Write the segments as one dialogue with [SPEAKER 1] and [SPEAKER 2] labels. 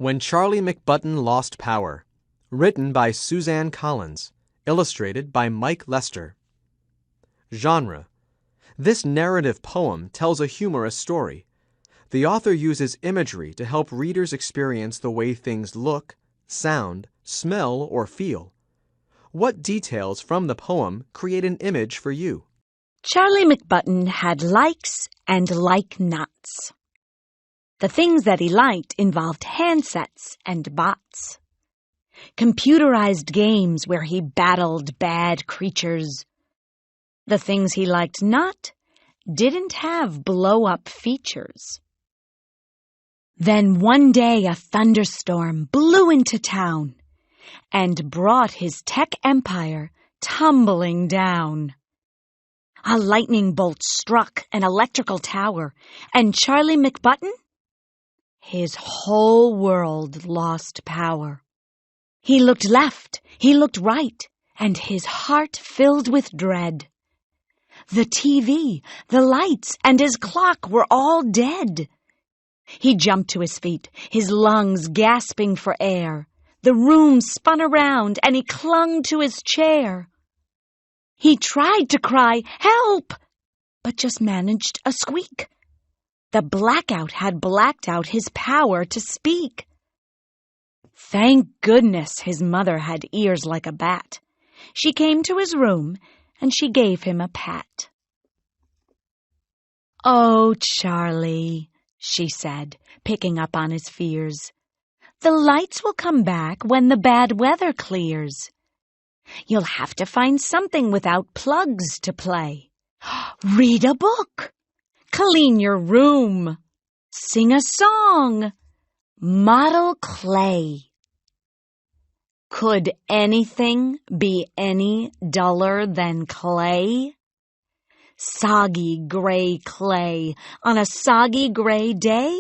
[SPEAKER 1] When Charlie McButton Lost Power, written by Suzanne Collins, illustrated by Mike Lester. Genre: this narrative poem tells a humorous story. The author uses imagery to help readers experience the way things look, sound, smell, or feel. What details from the poem create an image for you?
[SPEAKER 2] Charlie McButton had likes and like-nots. The things that he liked involved handsets and bots. Computerized games where he battled bad creatures. The things he liked not didn't have blow-up features. Then one day a thunderstorm blew into town and brought his tech empire tumbling down. A lightning bolt struck an electrical tower, and Charlie McButton, his whole world lost power. He looked left, he looked right, and his heart filled with dread. The TV, the lights, and his clock were all dead. He jumped to his feet, his lungs gasping for air. The room spun around, and he clung to his chair. He tried to cry, "Help!" but just managed a squeak. The blackout had blacked out his power to speak. Thank goodness his mother had ears like a bat. She came to his room, and she gave him a pat. "Oh, Charlie," she said, picking up on his fears. "The lights will come back when the bad weather clears. You'll have to find something without plugs to play. Read a book. Clean your room. Sing a song. Model clay." Could anything be any duller than clay? Soggy gray clay on a soggy gray day?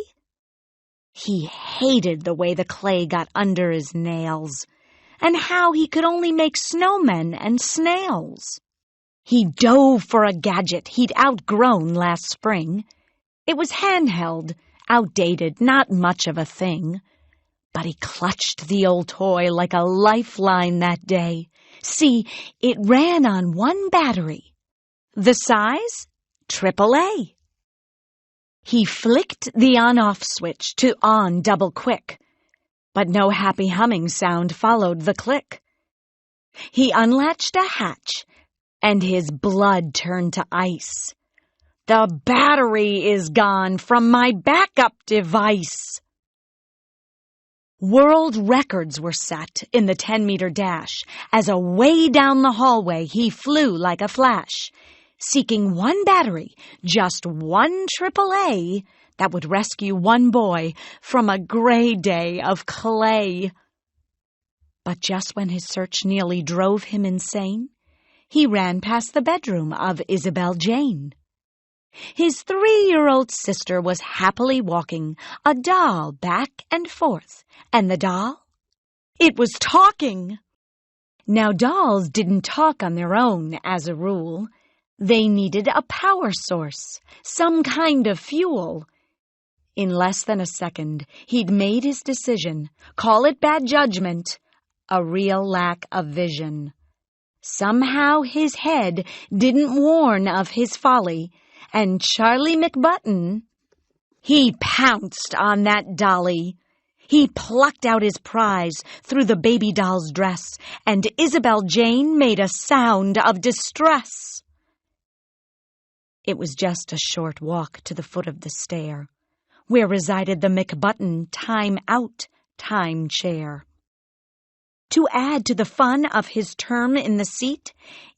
[SPEAKER 2] He hated the way the clay got under his nails, and how he could only make snowmen and snails. He dove for a gadget he'd outgrown last spring. It was handheld, outdated, not much of a thing. But he clutched the old toy like a lifeline that day. See, it ran on one battery. The size? AAA. He flicked the on-off switch to on double quick, but no happy humming sound followed the click. He unlatched a hatch, and his blood turned to ice. "The battery is gone from my backup device." World records were set in the 10-meter dash as away down the hallway he flew like a flash, seeking one battery, just one AAA, that would rescue one boy from a gray day of clay. But just when his search nearly drove him insane, he ran past the bedroom of Isabel Jane. His 3-year-old sister was happily walking a doll back and forth, and the doll, it was talking. Now, dolls didn't talk on their own, as a rule. They needed a power source, some kind of fuel. In less than a second, he'd made his decision. Call it bad judgment, a real lack of vision. Somehow his head didn't warn of his folly, and Charlie McButton, he pounced on that dolly. He plucked out his prize through the baby doll's dress, and Isabel Jane made a sound of distress. It was just a short walk to the foot of the stair, where resided the McButton time-out time chair. To add to the fun of his term in the seat,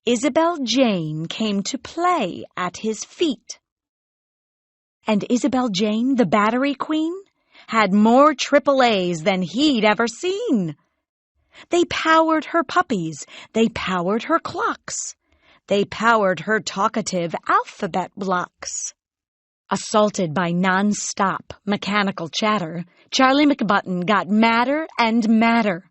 [SPEAKER 2] Isabel Jane came to play at his feet. And Isabel Jane, the battery queen, had more AAAs than he'd ever seen. They powered her puppies. They powered her clocks. They powered her talkative alphabet blocks. Assaulted by non-stop mechanical chatter, Charlie McButton got madder and madder.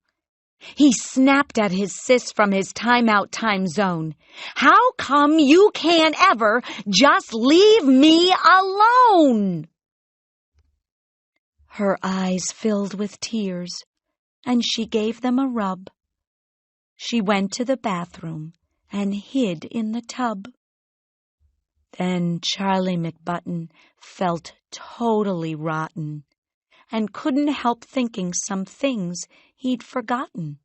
[SPEAKER 2] He snapped at his sis from his time-out time zone. "How come you can't ever just leave me alone?" Her eyes filled with tears, and she gave them a rub. She went to the bathroom and hid in the tub. Then Charlie McButton felt totally rotten and couldn't help thinking some things he'd forgotten.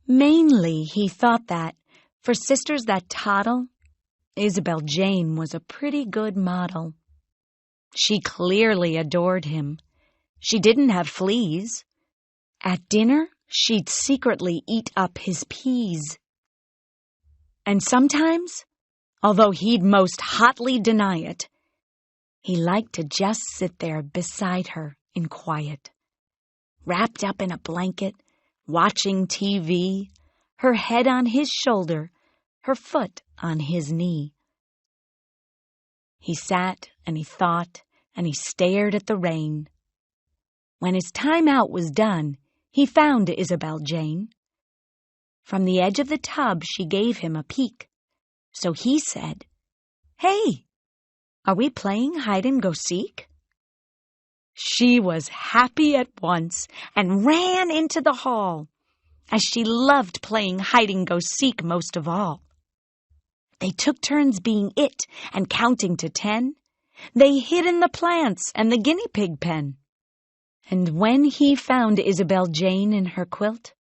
[SPEAKER 2] Mainly, he thought that, for sisters that toddle, Isabel Jane was a pretty good model. She clearly adored him. She didn't have fleas. At dinner, she'd secretly eat up his peas. And sometimes, although he'd most hotly deny it, he liked to just sit there beside her in quiet, wrapped up in a blanket, watching TV, her head on his shoulder, her foot on his knee. He sat and he thought and he stared at the rain. When his time out was done, he found Isabel Jane. From the edge of the tub, she gave him a peek. So he said, "Hey, are we playing hide-and-go-seek?" She was happy at once and ran into the hall, as she loved playing hide-and-go-seek most of all. They took turns being it and counting to 10. They hid in the plants and the guinea pig pen. And when he found Isabel Jane in her quilt,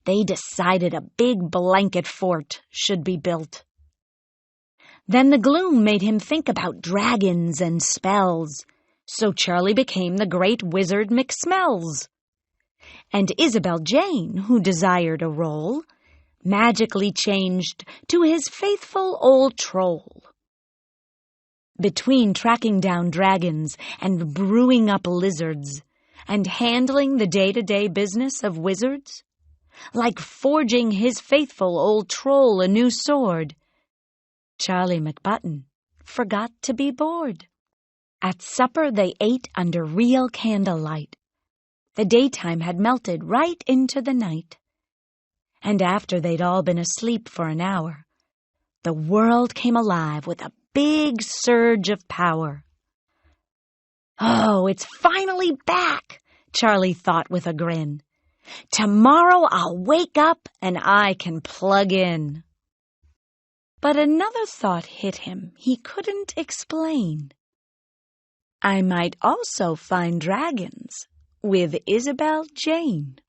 [SPEAKER 2] they decided a big blanket fort should be built. Then the gloom made him think about dragons and spells, so Charlie became the great wizard McSmells. And Isabel Jane, who desired a role, magically changed to his faithful old troll. Between tracking down dragons and brewing up lizards, and handling the day-to-day business of wizards, like forging his faithful old troll a new sword, Charlie McButton forgot to be bored. At supper they ate under real candlelight. The daytime had melted right into the night. And after they'd all been asleep for an hour, the world came alive with a big surge of power. "Oh, it's finally back," Charlie thought with a grin. "Tomorrow I'll wake up and I can plug in." But another thought hit him he couldn't explain. I might also find dragons with Isabel Jane.